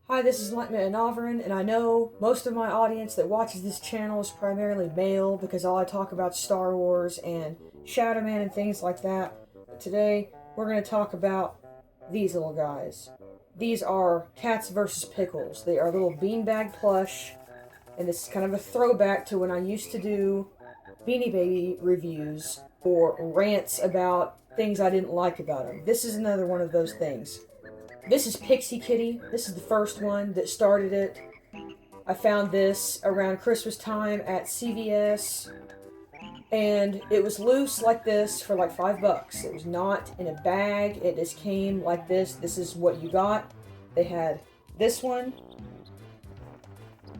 Hi, this is EnlightenmentANAVRIN, and I know most of my audience that watches this channel is primarily male because all I talk about Star Wars and Shadow Man and things like that. But today, we're going to talk about these little guys. These are Cats Vs Pickles. They are little beanbag plush, and this is kind of a throwback to when I used to do Beanie Baby reviews or rants about things I didn't like about them. This is another one of those things. This is Pixie Kitty. This is the first one that started it. I found this around Christmas time at CVS, and it was loose like this for like $5. It was not in a bag. It just came like this. This is what you got. They had this one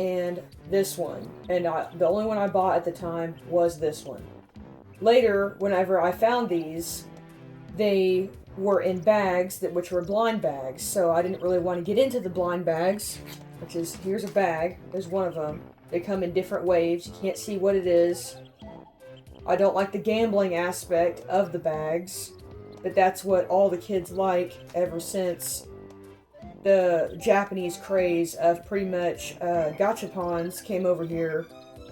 and this one, and the only one I bought at the time was this one. Later, whenever I found these, they were in bags which were blind bags, so I didn't really want to get into the blind bags, which is, here's a bag, there's one of them. They come in different waves, you can't see what it is. I don't like the gambling aspect of the bags, but that's what all the kids like ever since the Japanese craze of pretty much gachapons came over here,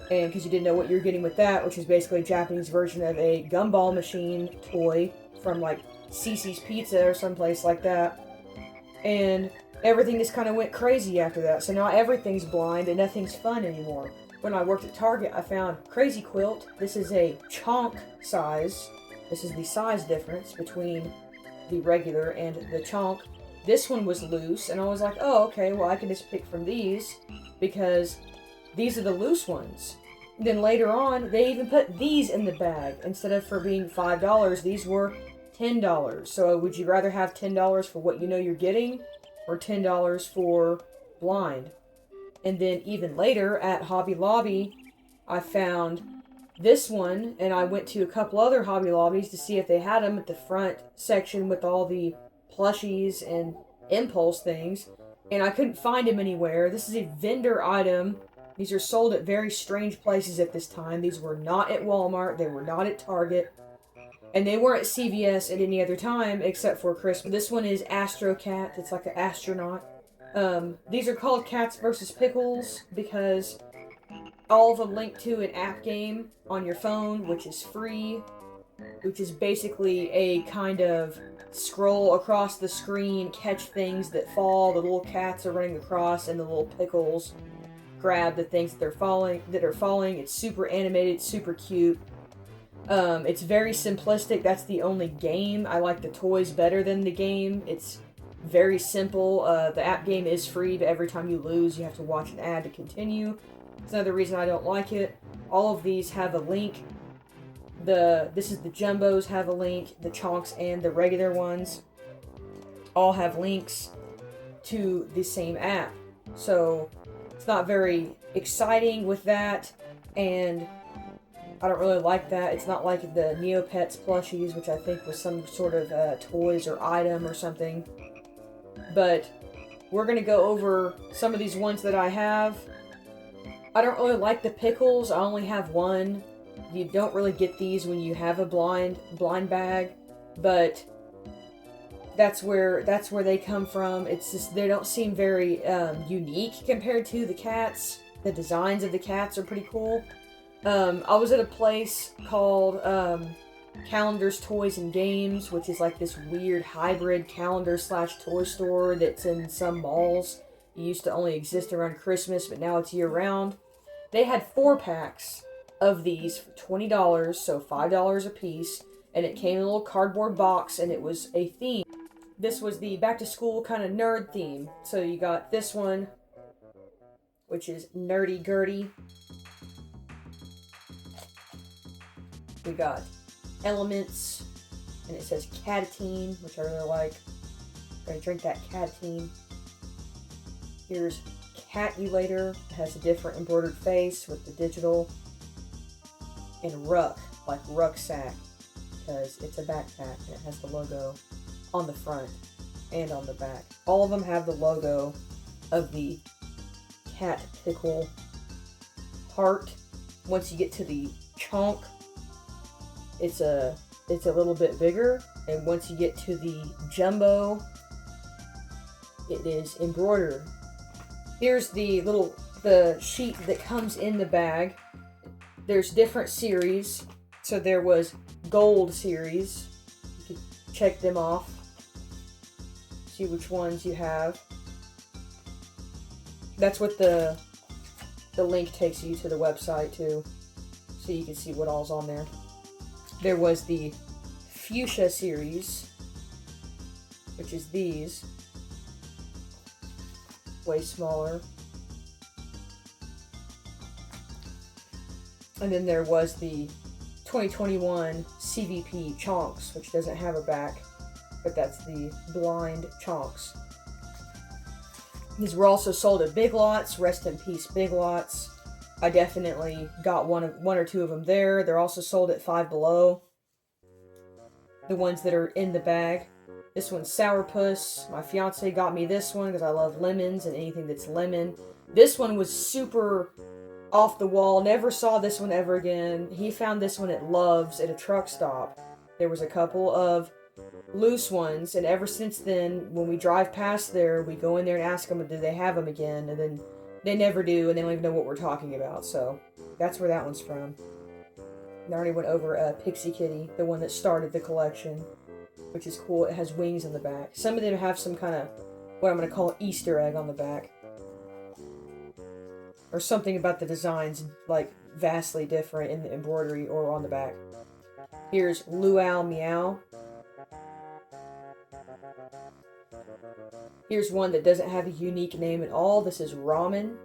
and because you didn't know what you were getting with that, which is basically a Japanese version of a gumball machine toy from like Cece's Pizza or someplace like that. And everything just kind of went crazy after that. So now everything's blind and nothing's fun anymore. When I worked at Target, I found Crazy Quilt. This is a Chonk size. This is the size difference between the regular and the Chonk. This one was loose, and I was like, oh, okay, well, I can just pick from these because these are the loose ones. Then later on, they even put these in the bag. Instead of for being $5, these were $10. So would you rather have $10 for what you know you're getting, or $10 for blind? And then even later at Hobby Lobby, I found this one, and I went to a couple other Hobby Lobbies to see if they had them at the front section with all the plushies and impulse things, and I couldn't find them anywhere. This is a vendor item. These are sold at very strange places at this time. These were not at Walmart, they were not at Target, and they weren't at CVS at any other time except for Christmas. This one is Astro Cat. It's like an astronaut. These are called Cats Vs Pickles because all of them link to an app game on your phone, which is free, which is basically a kind of scroll across the screen, catch things that fall. The little cats are running across, and the little pickles grab the things that are falling. It's super animated, super cute. It's very simplistic. That's the only game. I like the toys better than the game. It's very simple. The app game is free, but every time you lose, you have to watch an ad to continue. It's another reason I don't like it. All of these have a link. This is the Jumbos have a link. The Chonks and the regular ones all have links to the same app. So it's not very exciting with that, and I don't really like that. It's not like the Neopets plushies, which I think was some sort of toys or item or something. But we're going to go over some of these ones that I have. I don't really like the pickles. I only have one. You don't really get these when you have a blind bag, but that's where they come from. It's just they don't seem very unique compared to the cats. The designs of the cats are pretty cool. I was at a place called Calendars, Toys, and Games, which is like this weird hybrid calendar/toy store that's in some malls. It used to only exist around Christmas, but now it's year-round. They had 4-packs of these for $20, so $5 a piece, and it came in a little cardboard box, and it was a theme. This was the back-to-school kind of nerd theme. So you got this one, which is Nerdy Gertie. We got Elements, and it says Catatine, which I really like. I'm gonna drink that Catatine. Here's Catulator. It has a different embroidered face with the digital. And Ruck, like rucksack, because it's a backpack and it has the logo on the front and on the back. All of them have the logo of the cat pickle heart. Once you get to the Chonk, it's a little bit bigger, and once you get to the Jumbo, it is embroidered Here's the sheet that comes in the bag. There's different series. So there was gold series. You can check them off. See which ones you have. That's what the link takes you to the website too. So you can see what all's on there. There was the fuchsia series, which is these. Way smaller. And then there was the 2021 CVP Chonks, which doesn't have a back, but that's the blind Chonks. These were also sold at Big Lots. Rest in peace, Big Lots. I definitely got one or two of them there. They're also sold at Five Below. The ones that are in the bag. This one's Sourpuss. My fiance got me this one because I love lemons and anything that's lemon. This one was super off the wall. Never saw this one ever again. He found this one at Love's at a truck stop. There was a couple of loose ones, and ever since then, when we drive past there, we go in there and ask them, do they have them again? And then they never do, and they don't even know what we're talking about. So that's where that one's from. I already went over Pixie Kitty, the one that started the collection, which is cool. It has wings on the back. Some of them have some kind of, what I'm going to call Easter egg on the back. Or something about the designs, like, vastly different in the embroidery or on the back. Here's Luau Meow. Here's one that doesn't have a unique name at all. This is Ramen.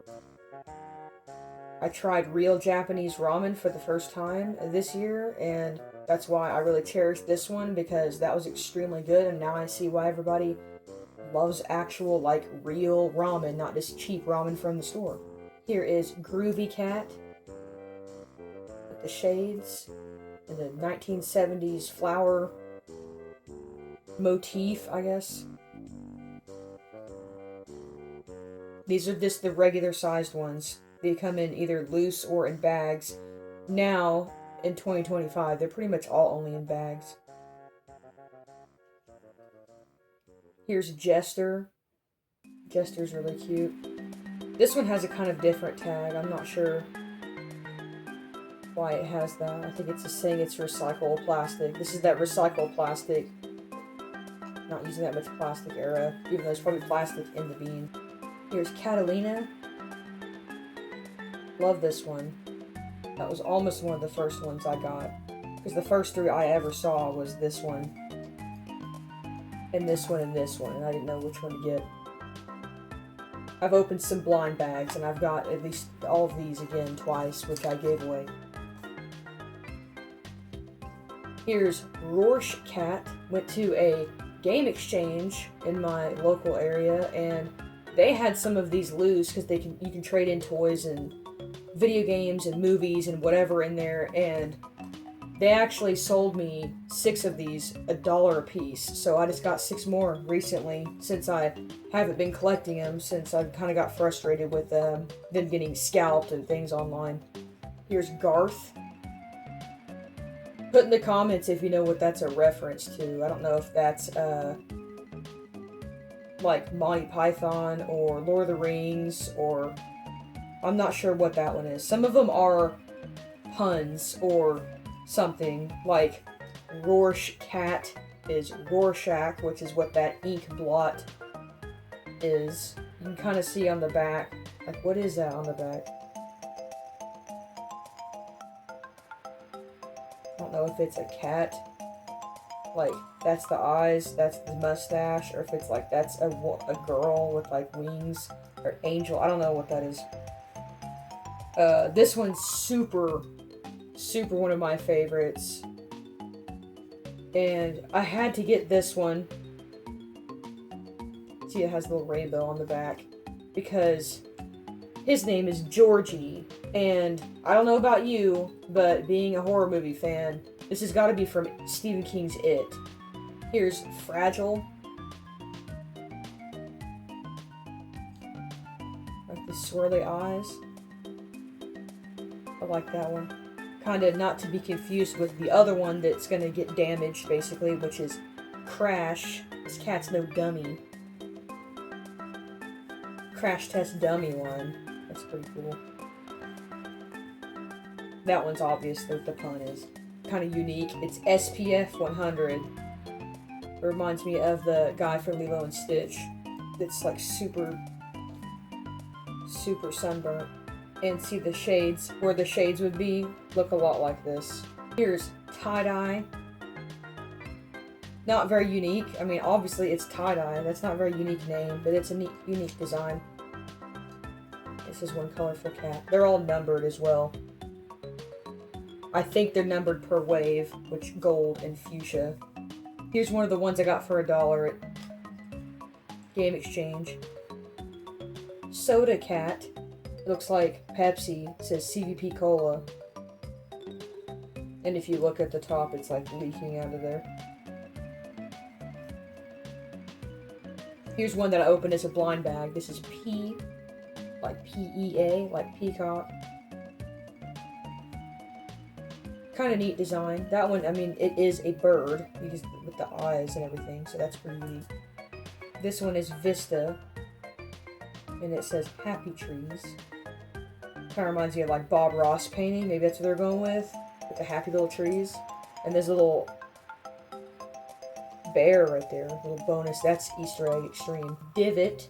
I tried real Japanese ramen for the first time this year, and that's why I really cherish this one, because that was extremely good, and now I see why everybody loves actual, like, real ramen, not this cheap ramen from the store. Here is Groovy Cat with the shades and the 1970s flower motif, I guess. These are just the regular sized ones. They come in either loose or in bags. Now, in 2025, they're pretty much all only in bags. Here's Jester. Jester's really cute. This one has a kind of different tag. I'm not sure why it has that. I think it's just saying it's recycled plastic. This is that recycled plastic. Not using that much plastic era, even though there's probably plastic in the bean. Here's Catalina. Love this one. That was almost one of the first ones I got. Because the first three I ever saw was this one. And this one and this one. And I didn't know which one to get. I've opened some blind bags, and I've got at least all of these again twice, which I gave away. Here's Rorsch Cat. Went to a game exchange in my local area, and they had some of these loose because you can trade in toys and video games and movies and whatever in there, and they actually sold me 6 of these $1 a piece. So I just got 6 more recently, since I haven't been collecting them, since I kind of got frustrated with them getting scalped and things online. Here's Garth. Put in the comments if you know what that's a reference to. I don't know if that's like Monty Python or Lord of the Rings, or I'm not sure what that one is. Some of them are puns or something, like Rorsch Cat is Rorschach, which is what that ink blot is. You can kind of see on the back. Like, what is that on the back? I don't know if it's a cat. Like, that's the eyes, that's the mustache, or if it's like, that's a girl with like wings, or angel. I don't know what that is. This one's super one of my favorites. And I had to get this one. See, it has a little rainbow on the back. Because his name is Georgie. And I don't know about you, but being a horror movie fan, this has got to be from Stephen King's It. Here's Fragile. Like the swirly eyes. I like that one. Kind of not to be confused with the other one that's going to get damaged, basically, which is Crash. This cat's no dummy. crash test dummy one. That's pretty cool. That one's obvious that the pun is kind of unique. It's SPF 100. It reminds me of the guy from Lilo and Stitch. It's like super sunburnt. And see the shades, where the shades would be, look a lot like this. Here's tie-dye. Not very unique. I mean, obviously it's tie-dye. That's not a very unique name, but it's a neat, unique design. This is one colorful cat. They're all numbered as well. I think they're numbered per wave, which gold and fuchsia. Here's one of the ones I got for $1 at Game Exchange. Soda cat. It looks like Pepsi. It says CVP Cola. And if you look at the top, it's like leaking out of there. Here's one that I opened as a blind bag. This is P, like P-E-A, like peacock. Kind of neat design. That one, I mean, it is a bird because with the eyes and everything, so that's pretty neat. This one is Vista, and it says Happy Trees. Kind of reminds me of like Bob Ross painting. Maybe that's what they're going with the happy little trees. And there's a little bear right there, a little bonus. That's Easter Egg Extreme. Divot.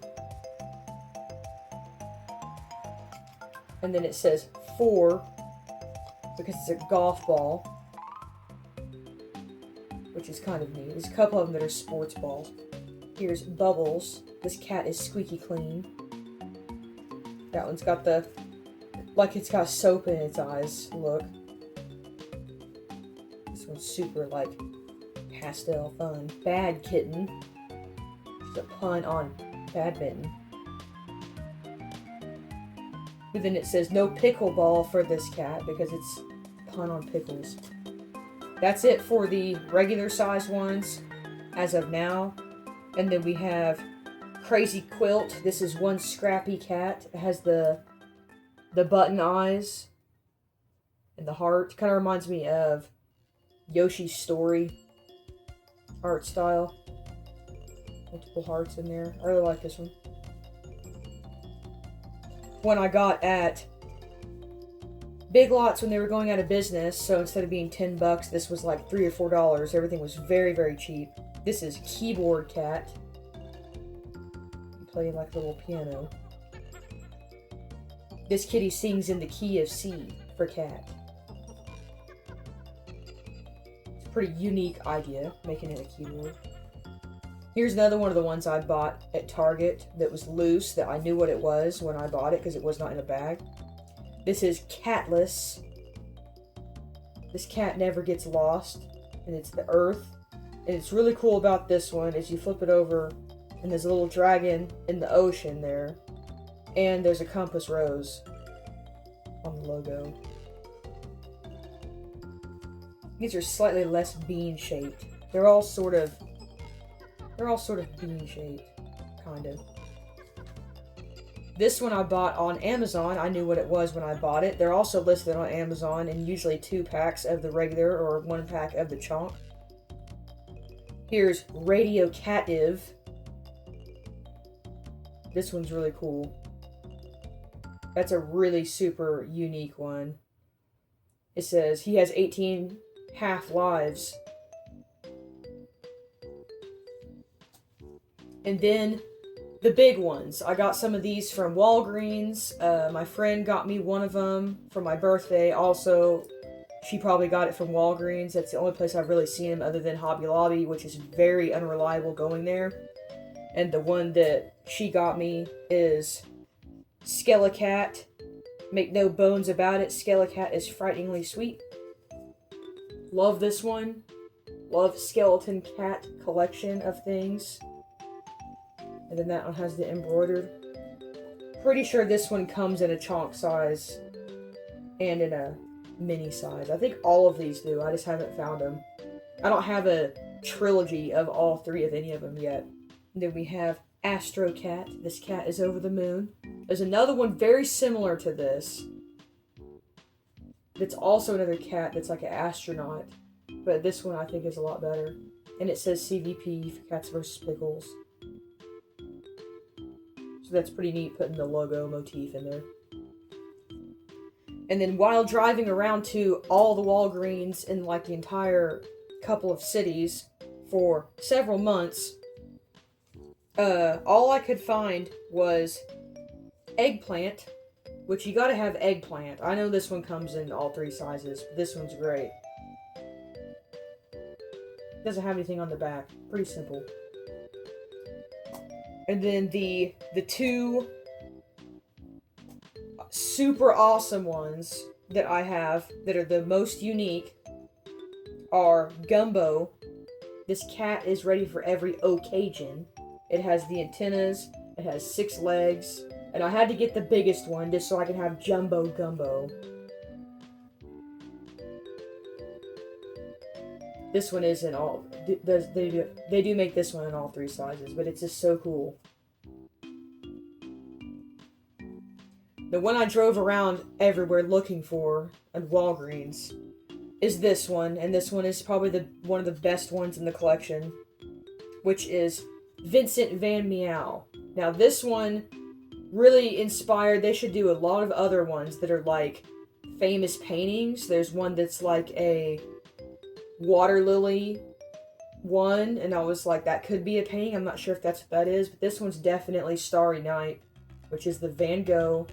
And then it says 4 because it's a golf ball, which is kind of neat. There's a couple of them that are sports balls. Here's Bubbles. This cat is squeaky clean. That one's got the, like it's got soap in its eyes look. This one's super like pastel fun. Bad Kitten. It's a pun on badminton. But then it says no pickleball for this cat because it's a pun on pickles. That's it for the regular size ones as of now. And then we have Crazy Quilt. This is one scrappy cat. It has the button eyes and the heart. Kind of reminds me of Yoshi's Story art style. Multiple hearts in there. I really like this one. One I got at Big Lots when they were going out of business. So instead of being $10, this was like $3 or $4. Everything was very, very cheap. This is Keyboard Cat. You play like a little piano. This kitty sings in the key of C for cat. It's a pretty unique idea, making it a keyboard. Here's another one of the ones I bought at Target that was loose, that I knew what it was when I bought it because it was not in a bag. This is Catless. This cat never gets lost, and it's the earth. And it's really cool about this one is you flip it over, and there's a little dragon in the ocean there. And there's a compass rose on the logo. These are slightly less bean-shaped. They're all sort of bean-shaped, kind of. This one I bought on Amazon. I knew what it was when I bought it. They're also listed on Amazon in usually 2 packs of the regular or 1 pack of the Chonk. Here's Radio Cativ. This one's really cool. That's a really super unique one. It says he has 18 half lives. And then the big ones. I got some of these from Walgreens. My friend got me one of them for my birthday. Also, she probably got it from Walgreens. That's the only place I've really seen them other than Hobby Lobby, which is very unreliable going there. And the one that she got me is Skelecat. Make no bones about it, Skelecat is frighteningly sweet. Love this one. Love Skeleton Cat collection of things. And then that one has the embroidered. Pretty sure this one comes in a Chonk size and in a mini size. I think all of these do. I just haven't found them. I don't have a trilogy of all 3 of any of them yet. And then we have Astro Cat. This cat is over the moon. There's another one very similar to this. It's also another cat that's like an astronaut. But this one I think is a lot better. And it says CVP for Cats Vs Pickles. So that's pretty neat, putting the logo motif in there. And then while driving around to all the Walgreens in like the entire couple of cities for several months, all I could find was eggplant, which you gotta have eggplant. I know this one comes in all 3 sizes, but this one's great. Doesn't have anything on the back. Pretty simple. And then the 2 super awesome ones that I have that are the most unique are Gumbo. This cat is ready for every occasion. It has the antennas, it has 6 legs, and I had to get the biggest one just so I can have Jumbo Gumbo. This one is in all, they do make this one in all 3 sizes, but it's just so cool. The one I drove around everywhere looking for at Walgreens is this one, and this one is probably one of the best ones in the collection, which is Vincent Van Meow. Now this one really inspired, they should do a lot of other ones that are like famous paintings. There's one that's like a water lily one, and I was like, that could be a painting. I'm not sure if that's what that is, but this one's definitely Starry Night, which is the Van Gogh.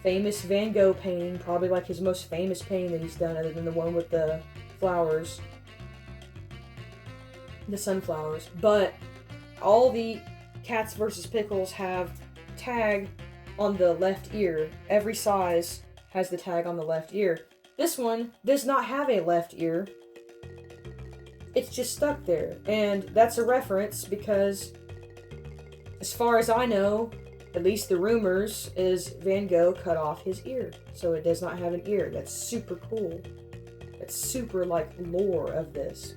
Famous Van Gogh painting, probably like his most famous painting that he's done, other than the one with the flowers. The sunflowers. But all the Cats vs. Pickles have tag on the left ear. Every size has the tag on the left ear. This one does not have a left ear. It's just stuck there. And that's a reference because, as far as I know, at least the rumors, is Van Gogh cut off his ear. So it does not have an ear. That's super cool. That's super, like, lore of this.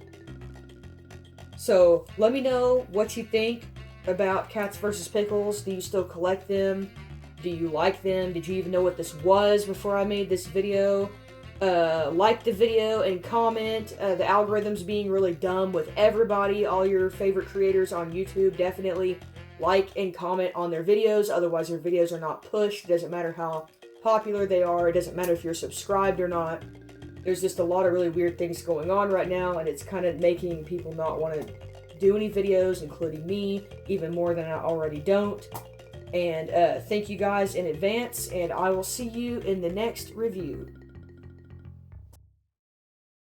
So, let me know what you think about Cats vs. Pickles. Do you still collect them? Do you like them? Did you even know what this was before I made this video? Like the video and comment. The algorithm's being really dumb with everybody. All your favorite creators on YouTube, definitely like and comment on their videos. Otherwise, their videos are not pushed. It doesn't matter how popular they are. It doesn't matter if you're subscribed or not. There's just a lot of really weird things going on right now, and it's kind of making people not want to do any videos, including me, even more than I already don't. And thank you guys in advance, and I will see you in the next review.